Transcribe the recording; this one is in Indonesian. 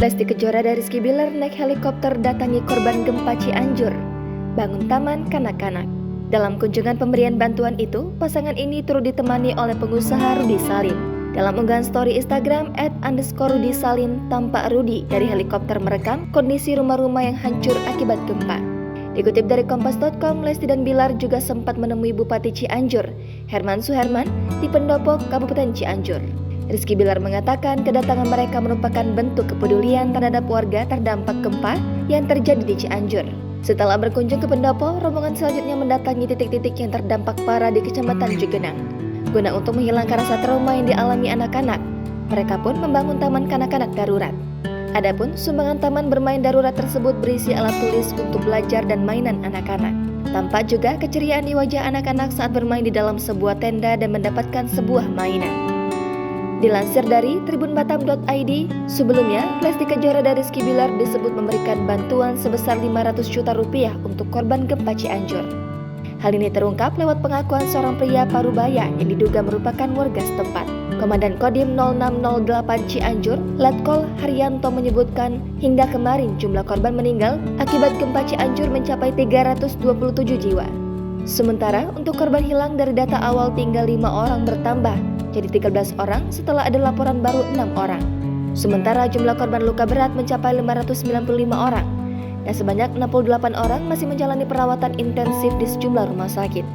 Lesti Kejora dan Rizky Bilar naik helikopter datangi korban gempa Cianjur, bangun taman kanak-kanak. Dalam kunjungan pemberian bantuan itu, pasangan ini turut ditemani oleh pengusaha Rudy Salim. Dalam unggahan story Instagram @_Rudy_Salim, tampak Rudy dari helikopter merekam kondisi rumah-rumah yang hancur akibat gempa. Dikutip dari Kompas.com, Lesti dan Bilar juga sempat menemui Bupati Cianjur, Herman Suherman, di Pendopo, Kabupaten Cianjur. Rizky Bilar mengatakan kedatangan mereka merupakan bentuk kepedulian terhadap warga terdampak gempa yang terjadi di Cianjur. Setelah berkunjung ke Pendopo, rombongan selanjutnya mendatangi titik-titik yang terdampak parah di Kecamatan Cugenang. Guna untuk menghilangkan rasa trauma yang dialami anak-anak, mereka pun membangun taman kanak-kanak darurat. Adapun sumbangan taman bermain darurat tersebut berisi alat tulis untuk belajar dan mainan anak-anak. Tampak juga keceriaan di wajah anak-anak saat bermain di dalam sebuah tenda dan mendapatkan sebuah mainan. Dilansir dari tribunbatam.id, sebelumnya Lesti Kejora dan Rizky Bilar disebut memberikan bantuan sebesar 500 juta rupiah untuk korban gempa Cianjur. Hal ini terungkap lewat pengakuan seorang pria Parubaya yang diduga merupakan warga setempat. Komandan Kodim 0608 Cianjur, Letkol Haryanto menyebutkan hingga kemarin jumlah korban meninggal akibat gempa Cianjur mencapai 327 jiwa. Sementara untuk korban hilang dari data awal tinggal 5 orang bertambah jadi 13 orang setelah ada laporan baru 6 orang. Sementara jumlah korban luka berat mencapai 595 orang dan sebanyak 68 orang masih menjalani perawatan intensif di sejumlah rumah sakit.